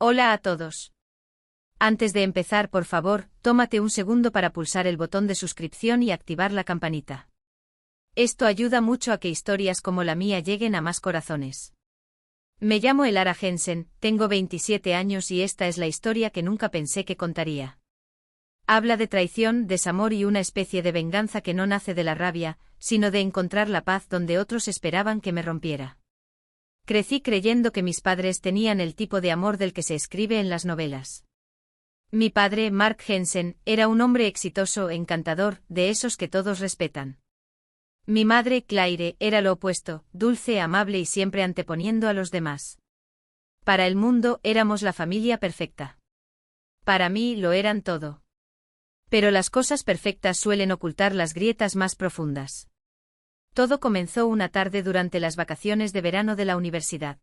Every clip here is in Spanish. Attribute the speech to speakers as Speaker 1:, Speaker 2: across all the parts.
Speaker 1: Hola a todos. Antes de empezar, por favor, tómate un segundo para pulsar el botón de suscripción y activar la campanita. Esto ayuda mucho a que historias como la mía lleguen a más corazones. Me llamo Elara Jensen, tengo 27 años y esta es la historia que nunca pensé que contaría. Habla de traición, desamor y una especie de venganza que no nace de la rabia, sino de encontrar la paz donde otros esperaban que me rompiera. Crecí creyendo que mis padres tenían el tipo de amor del que se escribe en las novelas. Mi padre, Mark Jensen, era un hombre exitoso, encantador, de esos que todos respetan. Mi madre, Claire, era lo opuesto, dulce, amable y siempre anteponiendo a los demás. Para el mundo éramos la familia perfecta. Para mí lo eran todo. Pero las cosas perfectas suelen ocultar las grietas más profundas. Todo comenzó una tarde durante las vacaciones de verano de la universidad.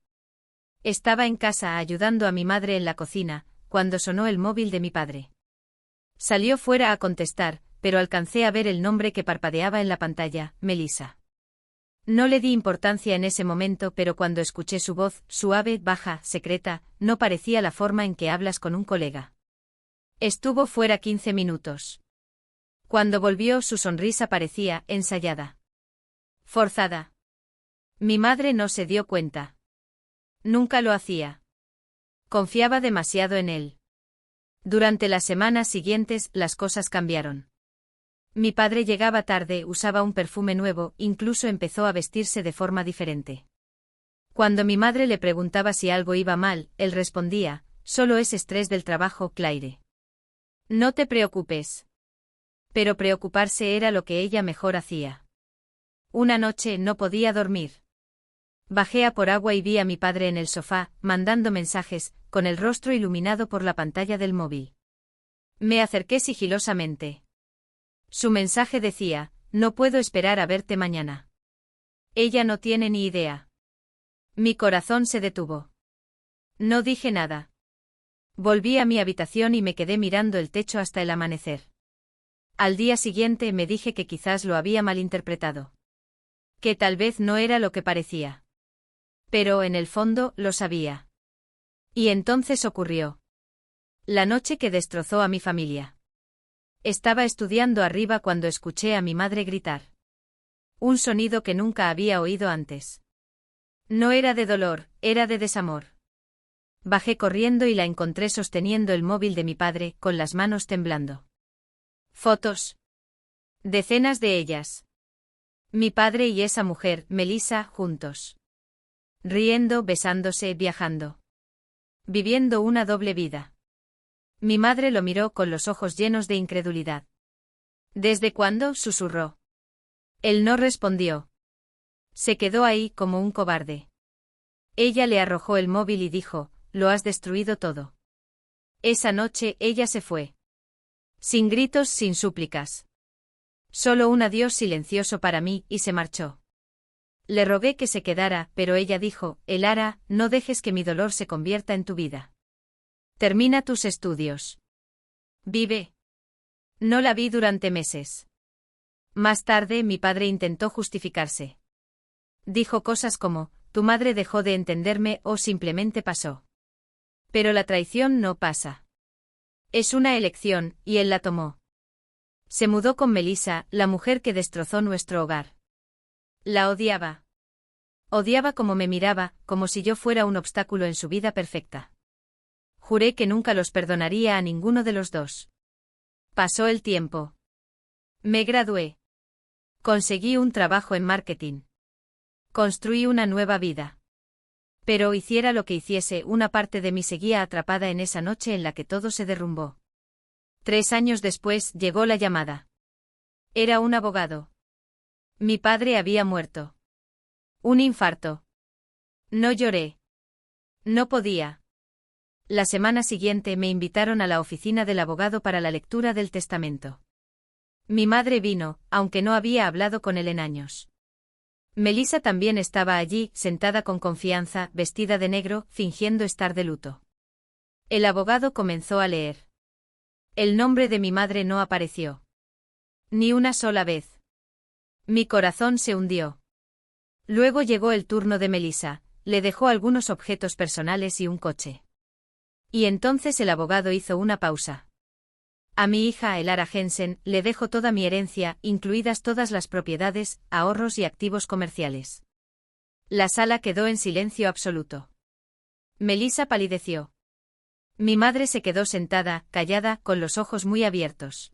Speaker 1: Estaba en casa ayudando a mi madre en la cocina, cuando sonó el móvil de mi padre. Salió fuera a contestar, pero alcancé a ver el nombre que parpadeaba en la pantalla, Melissa. No le di importancia en ese momento, pero cuando escuché su voz, suave, baja, secreta, no parecía la forma en que hablas con un colega. Estuvo fuera 15 minutos. Cuando volvió, su sonrisa parecía ensayada. Forzada. Mi madre no se dio cuenta. Nunca lo hacía. Confiaba demasiado en él. Durante las semanas siguientes, las cosas cambiaron. Mi padre llegaba tarde, usaba un perfume nuevo, incluso empezó a vestirse de forma diferente. Cuando mi madre le preguntaba si algo iba mal, él respondía, solo es estrés del trabajo, Claire. No te preocupes. Pero preocuparse era lo que ella mejor hacía. Una noche no podía dormir. Bajé a por agua y vi a mi padre en el sofá, mandando mensajes, con el rostro iluminado por la pantalla del móvil. Me acerqué sigilosamente. Su mensaje decía, no puedo esperar a verte mañana. Ella no tiene ni idea. Mi corazón se detuvo. No dije nada. Volví a mi habitación y me quedé mirando el techo hasta el amanecer. Al día siguiente me dije que quizás lo había malinterpretado. Que tal vez no era lo que parecía. Pero en el fondo lo sabía. Y entonces ocurrió. La noche que destrozó a mi familia. Estaba estudiando arriba cuando escuché a mi madre gritar. Un sonido que nunca había oído antes. No era de dolor, era de desamor. Bajé corriendo y la encontré sosteniendo el móvil de mi padre, con las manos temblando. Fotos. Decenas de ellas. Mi padre y esa mujer, Melissa, juntos. Riendo, besándose, viajando. Viviendo una doble vida. Mi madre lo miró con los ojos llenos de incredulidad. ¿Desde cuándo?, susurró. Él no respondió. Se quedó ahí como un cobarde. Ella le arrojó el móvil y dijo, lo has destruido todo. Esa noche ella se fue. Sin gritos, sin súplicas. Solo un adiós silencioso para mí, y se marchó. Le rogué que se quedara, pero ella dijo, Elara, no dejes que mi dolor se convierta en tu vida. Termina tus estudios. Vive. No la vi durante meses. Más tarde mi padre intentó justificarse. Dijo cosas como, tu madre dejó de entenderme o simplemente pasó. Pero la traición no pasa. Es una elección, y él la tomó. Se mudó con Melissa, la mujer que destrozó nuestro hogar. La odiaba. Odiaba cómo me miraba, como si yo fuera un obstáculo en su vida perfecta. Juré que nunca los perdonaría a ninguno de los dos. Pasó el tiempo. Me gradué. Conseguí un trabajo en marketing. Construí una nueva vida. Pero hiciera lo que hiciese, una parte de mí seguía atrapada en esa noche en la que todo se derrumbó. 3 años después llegó la llamada. Era un abogado. Mi padre había muerto. Un infarto. No lloré. No podía. La semana siguiente me invitaron a la oficina del abogado para la lectura del testamento. Mi madre vino, aunque no había hablado con él en años. Melissa también estaba allí, sentada con confianza, vestida de negro, fingiendo estar de luto. El abogado comenzó a leer. El nombre de mi madre no apareció. Ni una sola vez. Mi corazón se hundió. Luego llegó el turno de Melissa, le dejó algunos objetos personales y un coche. Y entonces el abogado hizo una pausa. A mi hija Elara Jensen le dejo toda mi herencia, incluidas todas las propiedades, ahorros y activos comerciales. La sala quedó en silencio absoluto. Melissa palideció. Mi madre se quedó sentada, callada, con los ojos muy abiertos.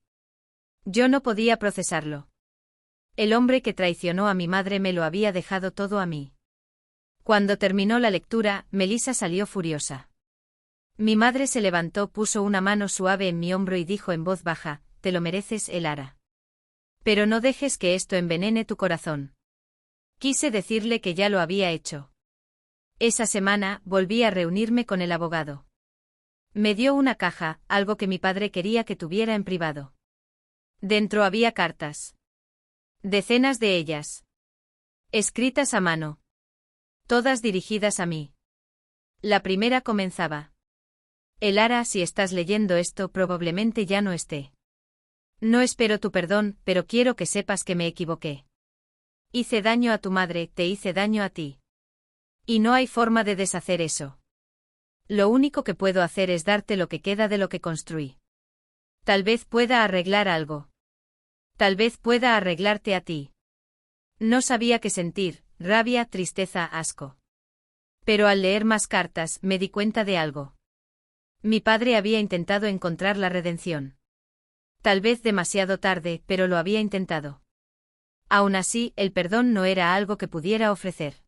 Speaker 1: Yo no podía procesarlo. El hombre que traicionó a mi madre me lo había dejado todo a mí. Cuando terminó la lectura, Melissa salió furiosa. Mi madre se levantó, puso una mano suave en mi hombro y dijo en voz baja: «Te lo mereces, Elara. Pero no dejes que esto envenene tu corazón». Quise decirle que ya lo había hecho. Esa semana, volví a reunirme con el abogado. Me dio una caja, algo que mi padre quería que tuviera en privado. Dentro había cartas. Decenas de ellas. Escritas a mano. Todas dirigidas a mí. La primera comenzaba: «Elara, si estás leyendo esto, probablemente ya no esté. No espero tu perdón, pero quiero que sepas que me equivoqué. Hice daño a tu madre, te hice daño a ti. Y no hay forma de deshacer eso. Lo único que puedo hacer es darte lo que queda de lo que construí. Tal vez pueda arreglar algo. Tal vez pueda arreglarte a ti». No sabía qué sentir: rabia, tristeza, asco. Pero al leer más cartas, me di cuenta de algo. Mi padre había intentado encontrar la redención. Tal vez demasiado tarde, pero lo había intentado. Aún así, el perdón no era algo que pudiera ofrecer.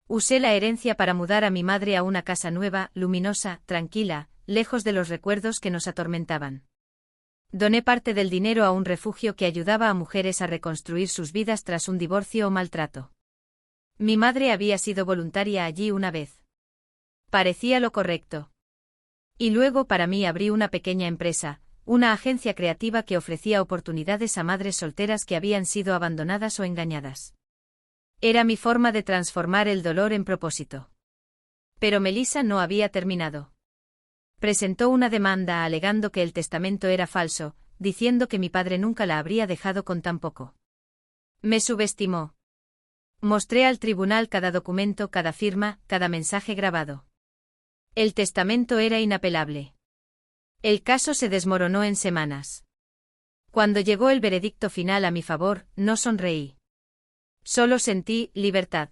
Speaker 1: Usé la herencia para mudar a mi madre a una casa nueva, luminosa, tranquila, lejos de los recuerdos que nos atormentaban. Doné parte del dinero a un refugio que ayudaba a mujeres a reconstruir sus vidas tras un divorcio o maltrato. Mi madre había sido voluntaria allí una vez. Parecía lo correcto. Y luego para mí abrí una pequeña empresa, una agencia creativa que ofrecía oportunidades a madres solteras que habían sido abandonadas o engañadas. Era mi forma de transformar el dolor en propósito. Pero Melissa no había terminado. Presentó una demanda alegando que el testamento era falso, diciendo que mi padre nunca la habría dejado con tan poco. Me subestimó. Mostré al tribunal cada documento, cada firma, cada mensaje grabado. El testamento era inapelable. El caso se desmoronó en semanas. Cuando llegó el veredicto final a mi favor, no sonreí. Solo sentí libertad.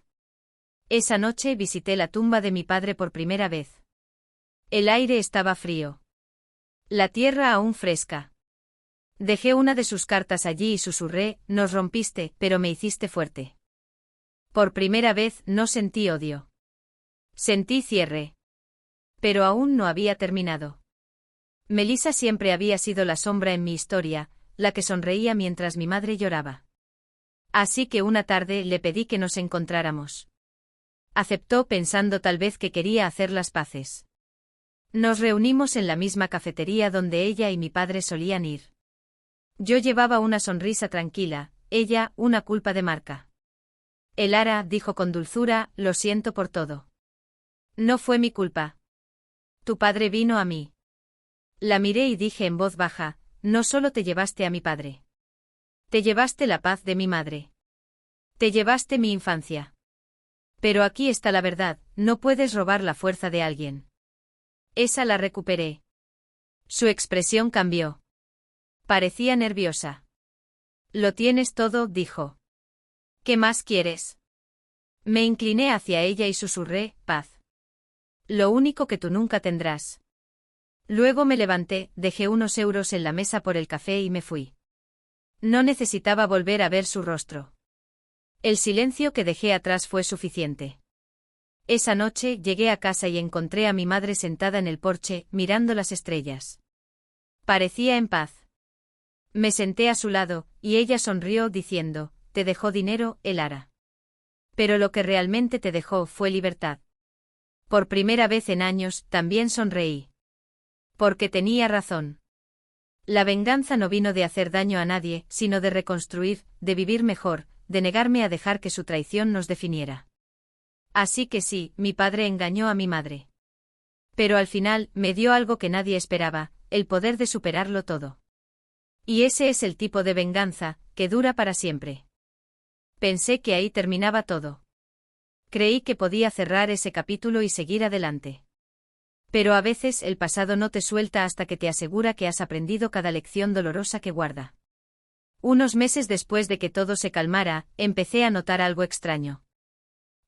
Speaker 1: Esa noche visité la tumba de mi padre por primera vez. El aire estaba frío. La tierra aún fresca. Dejé una de sus cartas allí y susurré: «Nos rompiste, pero me hiciste fuerte». Por primera vez no sentí odio. Sentí cierre. Pero aún no había terminado. Melissa siempre había sido la sombra en mi historia, la que sonreía mientras mi madre lloraba. Así que una tarde le pedí que nos encontráramos. Aceptó pensando tal vez que quería hacer las paces. Nos reunimos en la misma cafetería donde ella y mi padre solían ir. Yo llevaba una sonrisa tranquila, ella, una culpa de marca. «Elara», dijo con dulzura, «lo siento por todo. No fue mi culpa. Tu padre vino a mí». La miré y dije en voz baja: «No solo te llevaste a mi padre. Te llevaste la paz de mi madre. Te llevaste mi infancia. Pero aquí está la verdad: no puedes robar la fuerza de alguien». Esa la recuperé. Su expresión cambió. Parecía nerviosa. «Lo tienes todo», dijo. «¿Qué más quieres?». Me incliné hacia ella y susurré: «Paz. Lo único que tú nunca tendrás». Luego me levanté, dejé unos euros en la mesa por el café y me fui. No necesitaba volver a ver su rostro. El silencio que dejé atrás fue suficiente. Esa noche llegué a casa y encontré a mi madre sentada en el porche, mirando las estrellas. Parecía en paz. Me senté a su lado, y ella sonrió diciendo: «Te dejó dinero, Elara. Pero lo que realmente te dejó fue libertad». Por primera vez en años, también sonreí. Porque tenía razón. La venganza no vino de hacer daño a nadie, sino de reconstruir, de vivir mejor, de negarme a dejar que su traición nos definiera. Así que sí, mi padre engañó a mi madre. Pero al final, me dio algo que nadie esperaba: el poder de superarlo todo. Y ese es el tipo de venganza, que dura para siempre. Pensé que ahí terminaba todo. Creí que podía cerrar ese capítulo y seguir adelante. Pero a veces el pasado no te suelta hasta que te asegura que has aprendido cada lección dolorosa que guarda. Unos meses después de que todo se calmara, empecé a notar algo extraño.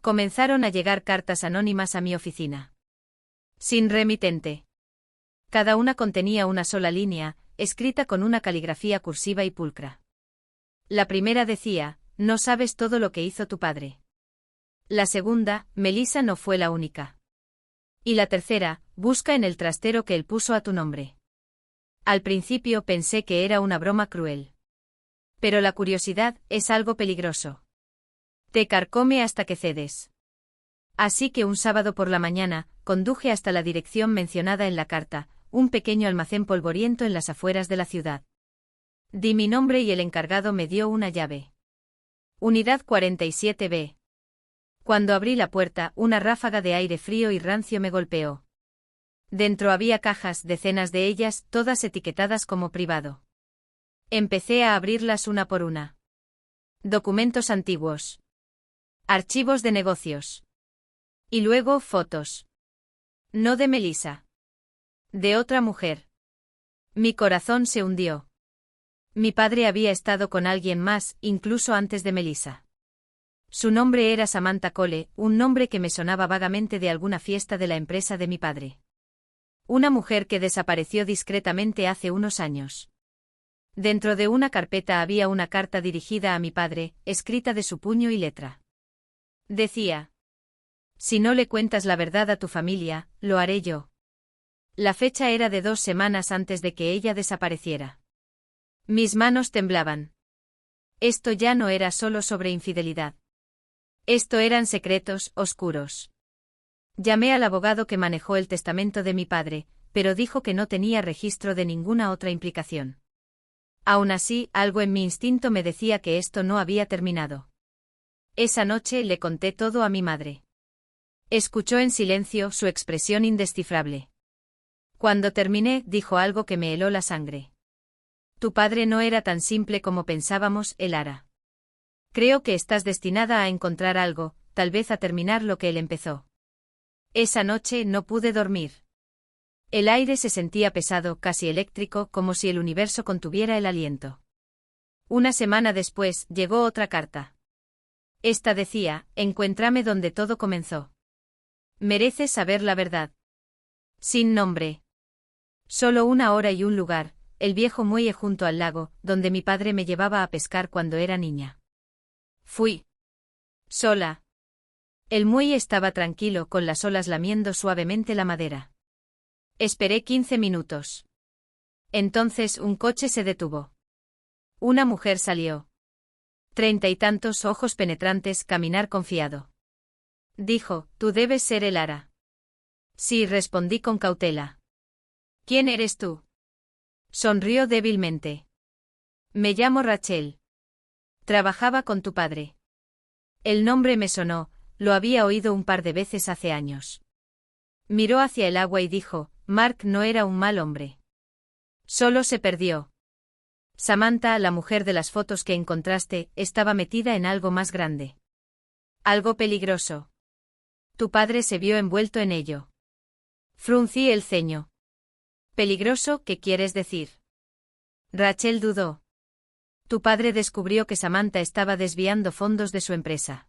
Speaker 1: Comenzaron a llegar cartas anónimas a mi oficina. Sin remitente. Cada una contenía una sola línea, escrita con una caligrafía cursiva y pulcra. La primera decía: no sabes todo lo que hizo tu padre. La segunda: Melissa no fue la única. Y la tercera: busca en el trastero que él puso a tu nombre. Al principio pensé que era una broma cruel. Pero la curiosidad es algo peligroso. Te carcome hasta que cedes. Así que un sábado por la mañana, conduje hasta la dirección mencionada en la carta, un pequeño almacén polvoriento en las afueras de la ciudad. Di mi nombre y el encargado me dio una llave. Unidad 47B. Cuando abrí la puerta, una ráfaga de aire frío y rancio me golpeó. Dentro había cajas, decenas de ellas, todas etiquetadas como privado. Empecé a abrirlas una por una. Documentos antiguos. Archivos de negocios. Y luego fotos. No de Melissa. De otra mujer. Mi corazón se hundió. Mi padre había estado con alguien más, incluso antes de Melissa. Su nombre era Samantha Cole, un nombre que me sonaba vagamente de alguna fiesta de la empresa de mi padre. Una mujer que desapareció discretamente hace unos años. Dentro de una carpeta había una carta dirigida a mi padre, escrita de su puño y letra. Decía: si no le cuentas la verdad a tu familia, lo haré yo. La fecha era de 2 semanas antes de que ella desapareciera. Mis manos temblaban. Esto ya no era solo sobre infidelidad. Esto eran secretos oscuros. Llamé al abogado que manejó el testamento de mi padre, pero dijo que no tenía registro de ninguna otra implicación. Aún así, algo en mi instinto me decía que esto no había terminado. Esa noche le conté todo a mi madre. Escuchó en silencio, su expresión indescifrable. Cuando terminé, dijo algo que me heló la sangre. Tu padre no era tan simple como pensábamos, Elara. Creo que estás destinada a encontrar algo, tal vez a terminar lo que él empezó. Esa noche no pude dormir. El aire se sentía pesado, casi eléctrico, como si el universo contuviera el aliento. Una semana después, llegó otra carta. Esta decía: encuéntrame donde todo comenzó. Mereces saber la verdad. Sin nombre. Solo 1 hora y un lugar, el viejo muelle junto al lago, donde mi padre me llevaba a pescar cuando era niña. Fui. Sola. El muelle estaba tranquilo, con las olas lamiendo suavemente la madera. Esperé 15 minutos. Entonces un coche se detuvo. Una mujer salió. 30 y tantos ojos penetrantes, caminar confiado. Dijo: tú debes ser Elara. Sí, respondí con cautela. ¿Quién eres tú? Sonrió débilmente. Me llamo Rachel. Trabajaba con tu padre. El nombre me sonó, lo había oído un par de veces hace años. Miró hacia el agua y dijo: Mark no era un mal hombre. Solo se perdió. Samantha, la mujer de las fotos que encontraste, estaba metida en algo más grande. Algo peligroso. Tu padre se vio envuelto en ello. Fruncí el ceño. ¿Peligroso? ¿Qué quieres decir? Rachel dudó. Tu padre descubrió que Samantha estaba desviando fondos de su empresa.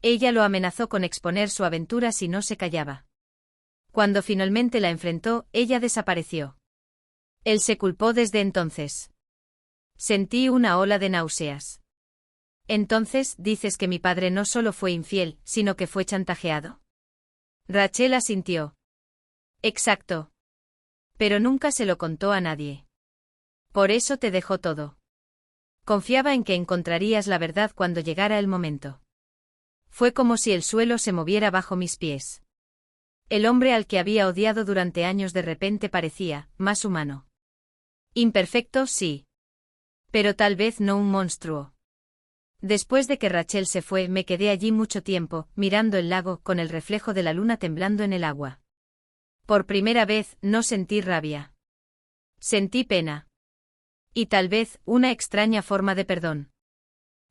Speaker 1: Ella lo amenazó con exponer su aventura si no se callaba. Cuando finalmente la enfrentó, ella desapareció. Él se culpó desde entonces. Sentí una ola de náuseas. Entonces, dices que mi padre no solo fue infiel, sino que fue chantajeado. Rachel asintió. Exacto. Pero nunca se lo contó a nadie. Por eso te dejó todo. Confiaba en que encontrarías la verdad cuando llegara el momento. Fue como si el suelo se moviera bajo mis pies. El hombre al que había odiado durante años de repente parecía más humano. Imperfecto, sí. Pero tal vez no un monstruo. Después de que Rachel se fue, me quedé allí mucho tiempo, mirando el lago, con el reflejo de la luna temblando en el agua. Por primera vez, no sentí rabia. Sentí pena. Y tal vez, una extraña forma de perdón.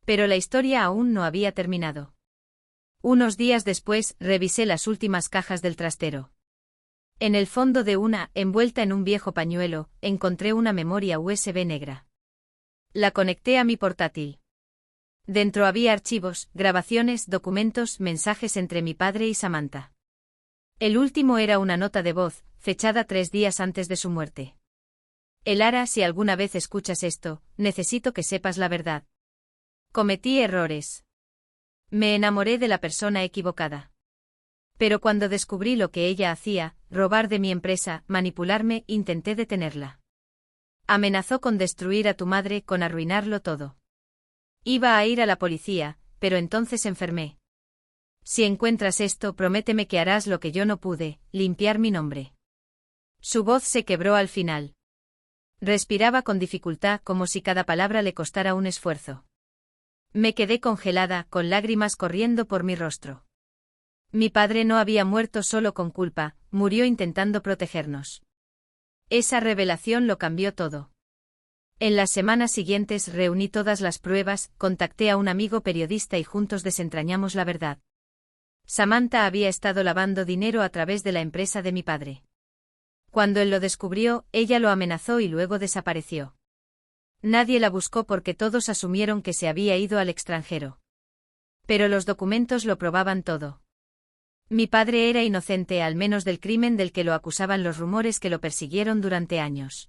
Speaker 1: Pero la historia aún no había terminado. Unos días después, revisé las últimas cajas del trastero. En el fondo de una, envuelta en un viejo pañuelo, encontré una memoria USB negra. La conecté a mi portátil. Dentro había archivos, grabaciones, documentos, mensajes entre mi padre y Samantha. El último era una nota de voz, fechada 3 días antes de su muerte. Elara, si alguna vez escuchas esto, necesito que sepas la verdad. Cometí errores. Me enamoré de la persona equivocada. Pero cuando descubrí lo que ella hacía, robar de mi empresa, manipularme, intenté detenerla. Amenazó con destruir a tu madre, con arruinarlo todo. Iba a ir a la policía, pero entonces enfermé. Si encuentras esto, prométeme que harás lo que yo no pude, limpiar mi nombre. Su voz se quebró al final. Respiraba con dificultad, como si cada palabra le costara un esfuerzo. Me quedé congelada, con lágrimas corriendo por mi rostro. Mi padre no había muerto solo con culpa, murió intentando protegernos. Esa revelación lo cambió todo. En las semanas siguientes reuní todas las pruebas, contacté a un amigo periodista y juntos desentrañamos la verdad. Samantha había estado lavando dinero a través de la empresa de mi padre. Cuando él lo descubrió, ella lo amenazó y luego desapareció. Nadie la buscó porque todos asumieron que se había ido al extranjero. Pero los documentos lo probaban todo. Mi padre era inocente al menos del crimen del que lo acusaban los rumores que lo persiguieron durante años.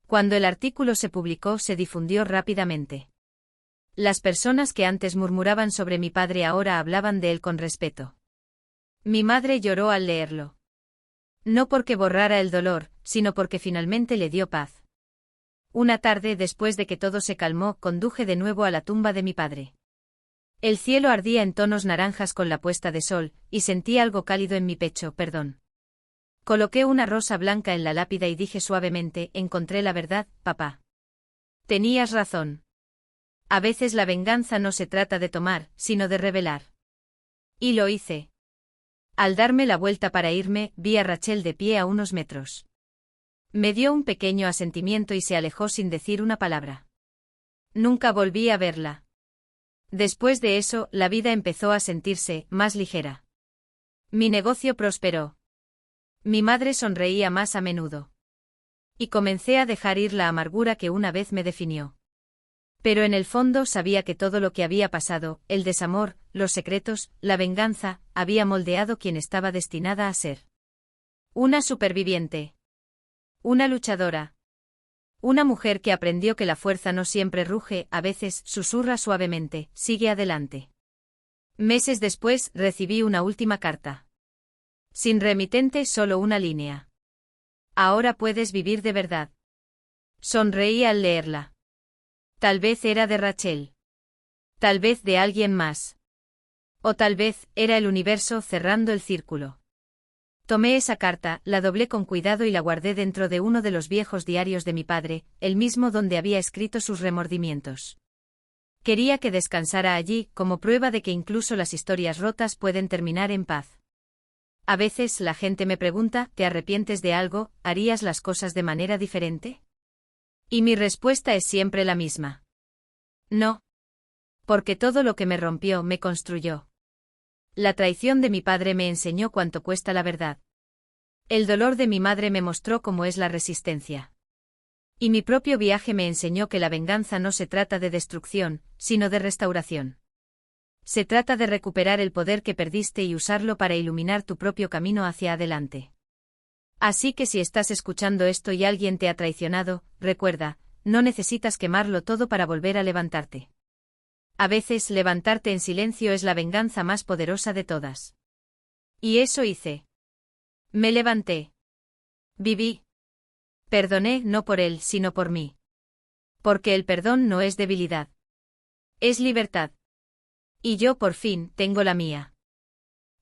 Speaker 1: Cuando el artículo se publicó, se difundió rápidamente. Las personas que antes murmuraban sobre mi padre ahora hablaban de él con respeto. Mi madre lloró al leerlo. No porque borrara el dolor, sino porque finalmente le dio paz. Una tarde, después de que todo se calmó, conduje de nuevo a la tumba de mi padre. El cielo ardía en tonos naranjas con la puesta de sol, y sentí algo cálido en mi pecho, perdón. Coloqué una rosa blanca en la lápida y dije suavemente, encontré la verdad, papá. Tenías razón. A veces la venganza no se trata de tomar, sino de revelar. Y lo hice. Al darme la vuelta para irme, vi a Rachel de pie a unos metros. Me dio un pequeño asentimiento y se alejó sin decir una palabra. Nunca volví a verla. Después de eso, la vida empezó a sentirse más ligera. Mi negocio prosperó. Mi madre sonreía más a menudo. Y comencé a dejar ir la amargura que una vez me definió. Pero en el fondo sabía que todo lo que había pasado, el desamor, los secretos, la venganza, había moldeado quien estaba destinada a ser. Una superviviente. Una luchadora. Una mujer que aprendió que la fuerza no siempre ruge, a veces susurra suavemente, sigue adelante. Meses después, recibí una última carta. Sin remitente, solo una línea. Ahora puedes vivir de verdad. Sonreí al leerla. Tal vez era de Rachel. Tal vez de alguien más. O tal vez era el universo cerrando el círculo. Tomé esa carta, la doblé con cuidado y la guardé dentro de uno de los viejos diarios de mi padre, el mismo donde había escrito sus remordimientos. Quería que descansara allí, como prueba de que incluso las historias rotas pueden terminar en paz. A veces la gente me pregunta, ¿te arrepientes de algo? ¿Harías las cosas de manera diferente? Y mi respuesta es siempre la misma. No. Porque todo lo que me rompió me construyó. La traición de mi padre me enseñó cuánto cuesta la verdad. El dolor de mi madre me mostró cómo es la resistencia. Y mi propio viaje me enseñó que la venganza no se trata de destrucción, sino de restauración. Se trata de recuperar el poder que perdiste y usarlo para iluminar tu propio camino hacia adelante. Así que si estás escuchando esto y alguien te ha traicionado, recuerda, no necesitas quemarlo todo para volver a levantarte. A veces levantarte en silencio es la venganza más poderosa de todas. Y eso hice. Me levanté. Viví. Perdoné no por él, sino por mí. Porque el perdón no es debilidad. Es libertad. Y yo por fin tengo la mía.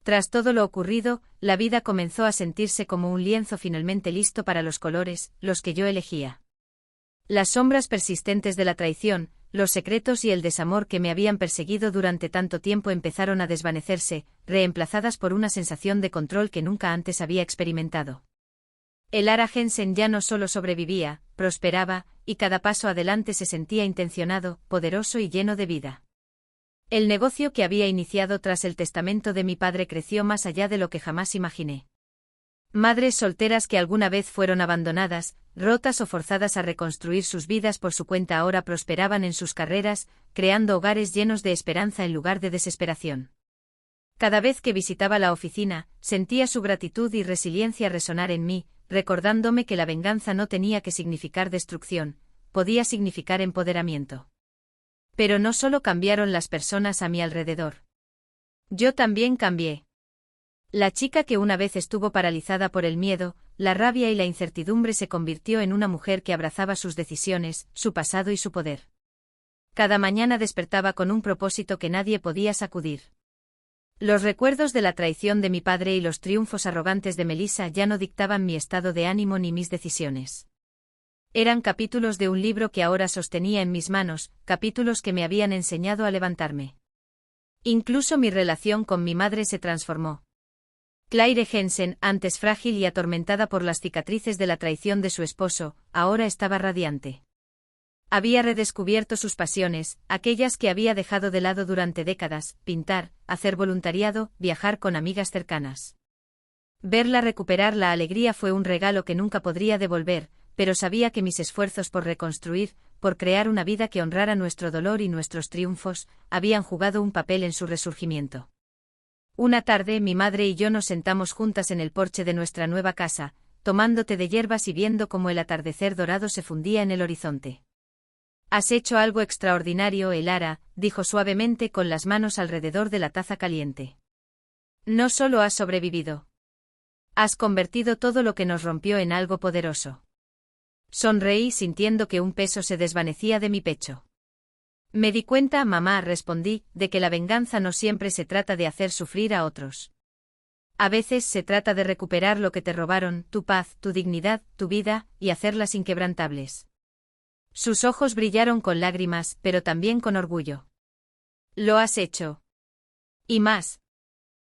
Speaker 1: Tras todo lo ocurrido, la vida comenzó a sentirse como un lienzo finalmente listo para los colores, los que yo elegía. Las sombras persistentes de la traición, los secretos y el desamor que me habían perseguido durante tanto tiempo empezaron a desvanecerse, reemplazadas por una sensación de control que nunca antes había experimentado. Elara Jensen ya no solo sobrevivía, prosperaba, y cada paso adelante se sentía intencionado, poderoso y lleno de vida. El negocio que había iniciado tras el testamento de mi padre creció más allá de lo que jamás imaginé. Madres solteras que alguna vez fueron abandonadas, rotas o forzadas a reconstruir sus vidas por su cuenta ahora prosperaban en sus carreras, creando hogares llenos de esperanza en lugar de desesperación. Cada vez que visitaba la oficina, sentía su gratitud y resiliencia resonar en mí, recordándome que la venganza no tenía que significar destrucción, podía significar empoderamiento. Pero no solo cambiaron las personas a mi alrededor. Yo también cambié. La chica que una vez estuvo paralizada por el miedo, la rabia y la incertidumbre se convirtió en una mujer que abrazaba sus decisiones, su pasado y su poder. Cada mañana despertaba con un propósito que nadie podía sacudir. Los recuerdos de la traición de mi padre y los triunfos arrogantes de Melissa ya no dictaban mi estado de ánimo ni mis decisiones. Eran capítulos de un libro que ahora sostenía en mis manos, capítulos que me habían enseñado a levantarme. Incluso mi relación con mi madre se transformó. Claire Jensen, antes frágil y atormentada por las cicatrices de la traición de su esposo, ahora estaba radiante. Había redescubierto sus pasiones, aquellas que había dejado de lado durante décadas: pintar, hacer voluntariado, viajar con amigas cercanas. Verla recuperar la alegría fue un regalo que nunca podría devolver, pero sabía que mis esfuerzos por reconstruir, por crear una vida que honrara nuestro dolor y nuestros triunfos, habían jugado un papel en su resurgimiento. Una tarde mi madre y yo nos sentamos juntas en el porche de nuestra nueva casa, tomando té de hierbas y viendo cómo el atardecer dorado se fundía en el horizonte. «Has hecho algo extraordinario, Elara», dijo suavemente con las manos alrededor de la taza caliente. «No solo has sobrevivido. Has convertido todo lo que nos rompió en algo poderoso». Sonreí sintiendo que un peso se desvanecía de mi pecho. «Me di cuenta, mamá», respondí, «de que la venganza no siempre se trata de hacer sufrir a otros. A veces se trata de recuperar lo que te robaron, tu paz, tu dignidad, tu vida, y hacerlas inquebrantables». Sus ojos brillaron con lágrimas, pero también con orgullo. «Lo has hecho. Y más».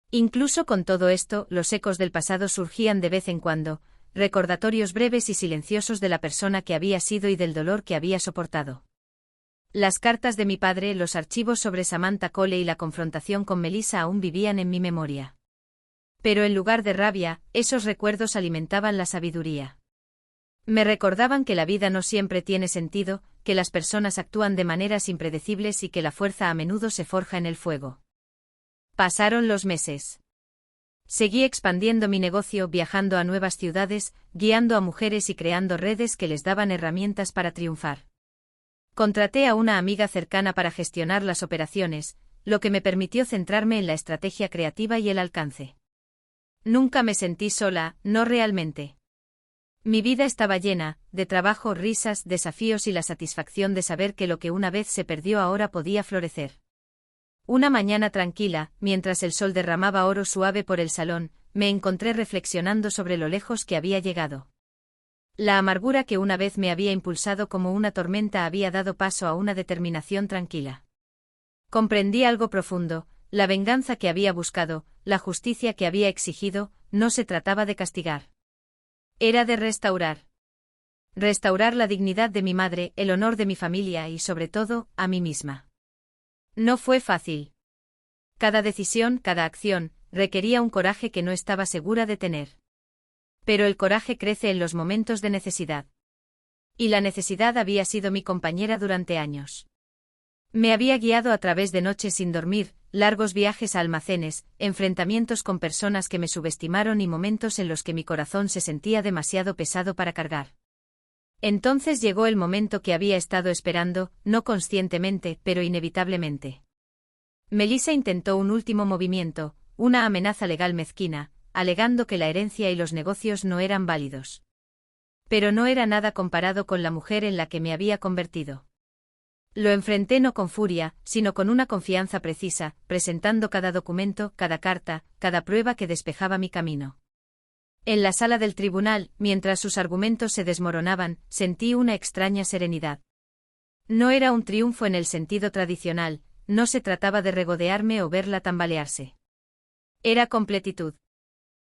Speaker 1: Incluso con todo esto, los ecos del pasado surgían de vez en cuando, recordatorios breves y silenciosos de la persona que había sido y del dolor que había soportado. Las cartas de mi padre, los archivos sobre Samantha Cole y la confrontación con Melissa aún vivían en mi memoria. Pero en lugar de rabia, esos recuerdos alimentaban la sabiduría. Me recordaban que la vida no siempre tiene sentido, que las personas actúan de maneras impredecibles y que la fuerza a menudo se forja en el fuego. Pasaron los meses. Seguí expandiendo mi negocio, viajando a nuevas ciudades, guiando a mujeres y creando redes que les daban herramientas para triunfar. Contraté a una amiga cercana para gestionar las operaciones, lo que me permitió centrarme en la estrategia creativa y el alcance. Nunca me sentí sola, no realmente. Mi vida estaba llena, de trabajo, risas, desafíos y la satisfacción de saber que lo que una vez se perdió ahora podía florecer. Una mañana tranquila, mientras el sol derramaba oro suave por el salón, me encontré reflexionando sobre lo lejos que había llegado. La amargura que una vez me había impulsado como una tormenta había dado paso a una determinación tranquila. Comprendí algo profundo: la venganza que había buscado, la justicia que había exigido, no se trataba de castigar. Era de restaurar. Restaurar la dignidad de mi madre, el honor de mi familia y, sobre todo, a mí misma. No fue fácil. Cada decisión, cada acción, requería un coraje que no estaba segura de tener. Pero el coraje crece en los momentos de necesidad. Y la necesidad había sido mi compañera durante años. Me había guiado a través de noches sin dormir, largos viajes a almacenes, enfrentamientos con personas que me subestimaron y momentos en los que mi corazón se sentía demasiado pesado para cargar. Entonces llegó el momento que había estado esperando, no conscientemente, pero inevitablemente. Melissa intentó un último movimiento, una amenaza legal mezquina, alegando que la herencia y los negocios no eran válidos. Pero no era nada comparado con la mujer en la que me había convertido. Lo enfrenté no con furia, sino con una confianza precisa, presentando cada documento, cada carta, cada prueba que despejaba mi camino. En la sala del tribunal, mientras sus argumentos se desmoronaban, sentí una extraña serenidad. No era un triunfo en el sentido tradicional, no se trataba de regodearme o verla tambalearse. Era completitud.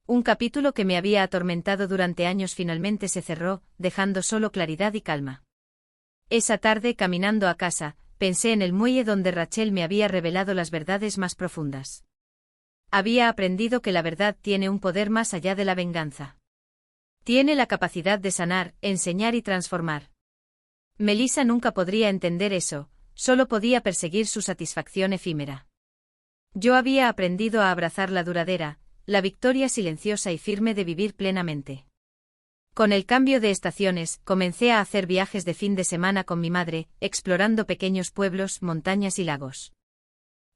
Speaker 1: Un capítulo que me había atormentado durante años finalmente se cerró, dejando solo claridad y calma. Esa tarde, caminando a casa, pensé en el muelle donde Rachel me había revelado las verdades más profundas. Había aprendido que la verdad tiene un poder más allá de la venganza. Tiene la capacidad de sanar, enseñar y transformar. Melissa nunca podría entender eso, solo podía perseguir su satisfacción efímera. Yo había aprendido a abrazar la duradera, la victoria silenciosa y firme de vivir plenamente. Con el cambio de estaciones, comencé a hacer viajes de fin de semana con mi madre, explorando pequeños pueblos, montañas y lagos.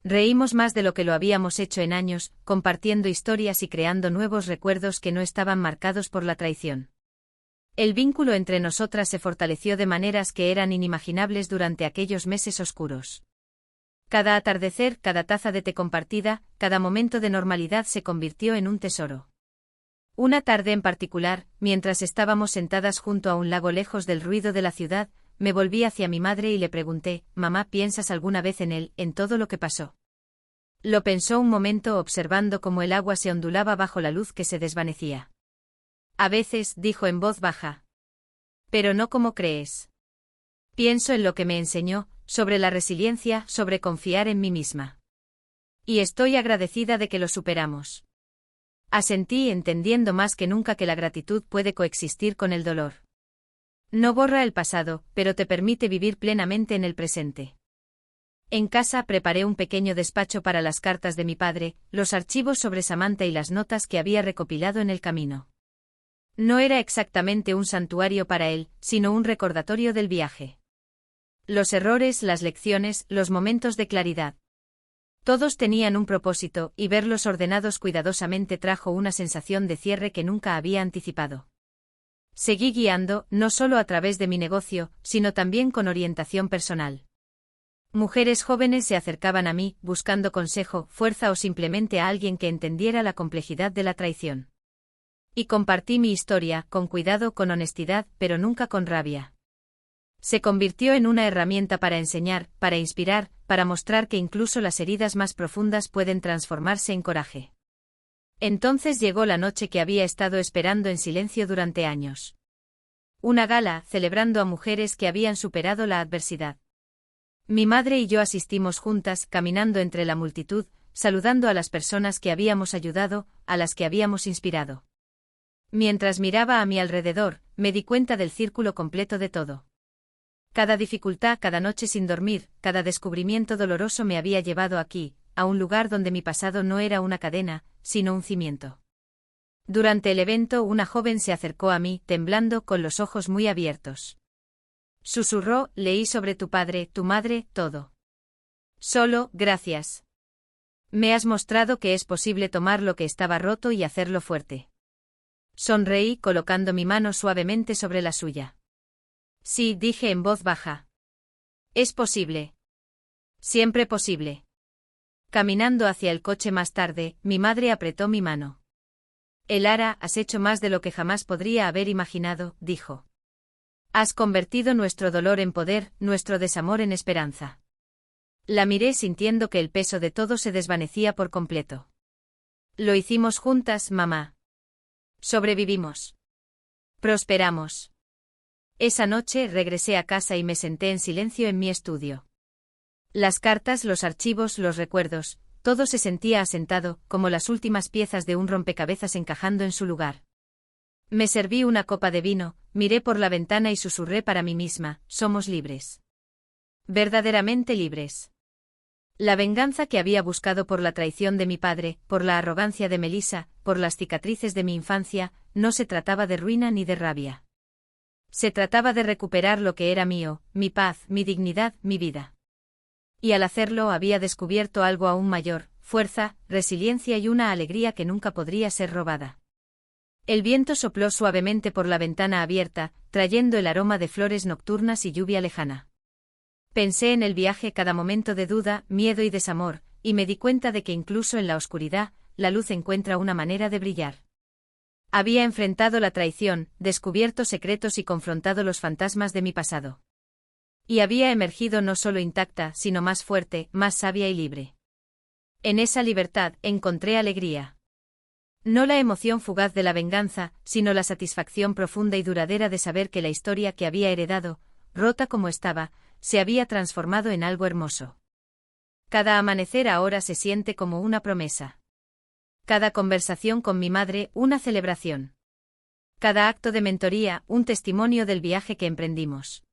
Speaker 1: Reímos más de lo que lo habíamos hecho en años, compartiendo historias y creando nuevos recuerdos que no estaban marcados por la traición. El vínculo entre nosotras se fortaleció de maneras que eran inimaginables durante aquellos meses oscuros. Cada atardecer, cada taza de té compartida, cada momento de normalidad se convirtió en un tesoro. Una tarde en particular, mientras estábamos sentadas junto a un lago lejos del ruido de la ciudad, me volví hacia mi madre y le pregunté, «Mamá, ¿piensas alguna vez en él, en todo lo que pasó?» Lo pensó un momento observando cómo el agua se ondulaba bajo la luz que se desvanecía. «A veces», dijo en voz baja. «Pero no como crees. Pienso en lo que me enseñó, sobre la resiliencia, sobre confiar en mí misma. Y estoy agradecida de que lo superamos». Asentí entendiendo más que nunca que la gratitud puede coexistir con el dolor. No borra el pasado, pero te permite vivir plenamente en el presente. En casa preparé un pequeño despacho para las cartas de mi padre, los archivos sobre Samantha y las notas que había recopilado en el camino. No era exactamente un santuario para él, sino un recordatorio del viaje. Los errores, las lecciones, los momentos de claridad. Todos tenían un propósito, y verlos ordenados cuidadosamente trajo una sensación de cierre que nunca había anticipado. Seguí guiando, no solo a través de mi negocio, sino también con orientación personal. Mujeres jóvenes se acercaban a mí, buscando consejo, fuerza o simplemente a alguien que entendiera la complejidad de la traición. Y compartí mi historia, con cuidado, con honestidad, pero nunca con rabia. Se convirtió en una herramienta para enseñar, para inspirar, para mostrar que incluso las heridas más profundas pueden transformarse en coraje. Entonces llegó la noche que había estado esperando en silencio durante años. Una gala, celebrando a mujeres que habían superado la adversidad. Mi madre y yo asistimos juntas, caminando entre la multitud, saludando a las personas que habíamos ayudado, a las que habíamos inspirado. Mientras miraba a mi alrededor, me di cuenta del círculo completo de todo. Cada dificultad, cada noche sin dormir, cada descubrimiento doloroso me había llevado aquí, a un lugar donde mi pasado no era una cadena, sino un cimiento. Durante el evento una joven se acercó a mí, temblando, con los ojos muy abiertos. Susurró, «Leí sobre tu padre, tu madre, todo. Solo, gracias. Me has mostrado que es posible tomar lo que estaba roto y hacerlo fuerte». Sonreí, colocando mi mano suavemente sobre la suya. «Sí», dije en voz baja. «Es posible. Siempre posible». Caminando hacia el coche más tarde, mi madre apretó mi mano. «Elara, has hecho más de lo que jamás podría haber imaginado», dijo. «Has convertido nuestro dolor en poder, nuestro desamor en esperanza». La miré sintiendo que el peso de todo se desvanecía por completo. «Lo hicimos juntas, mamá. Sobrevivimos. Prosperamos». Esa noche regresé a casa y me senté en silencio en mi estudio. Las cartas, los archivos, los recuerdos, todo se sentía asentado, como las últimas piezas de un rompecabezas encajando en su lugar. Me serví una copa de vino, miré por la ventana y susurré para mí misma, «Somos libres. Verdaderamente libres». La venganza que había buscado por la traición de mi padre, por la arrogancia de Melissa, por las cicatrices de mi infancia, no se trataba de ruina ni de rabia. Se trataba de recuperar lo que era mío, mi paz, mi dignidad, mi vida. Y al hacerlo había descubierto algo aún mayor, fuerza, resiliencia y una alegría que nunca podría ser robada. El viento sopló suavemente por la ventana abierta, trayendo el aroma de flores nocturnas y lluvia lejana. Pensé en el viaje, cada momento de duda, miedo y desamor, y me di cuenta de que incluso en la oscuridad, la luz encuentra una manera de brillar. Había enfrentado la traición, descubierto secretos y confrontado los fantasmas de mi pasado. Y había emergido no solo intacta, sino más fuerte, más sabia y libre. En esa libertad encontré alegría. No la emoción fugaz de la venganza, sino la satisfacción profunda y duradera de saber que la historia que había heredado, rota como estaba, se había transformado en algo hermoso. Cada amanecer ahora se siente como una promesa. Cada conversación con mi madre, una celebración. Cada acto de mentoría, un testimonio del viaje que emprendimos.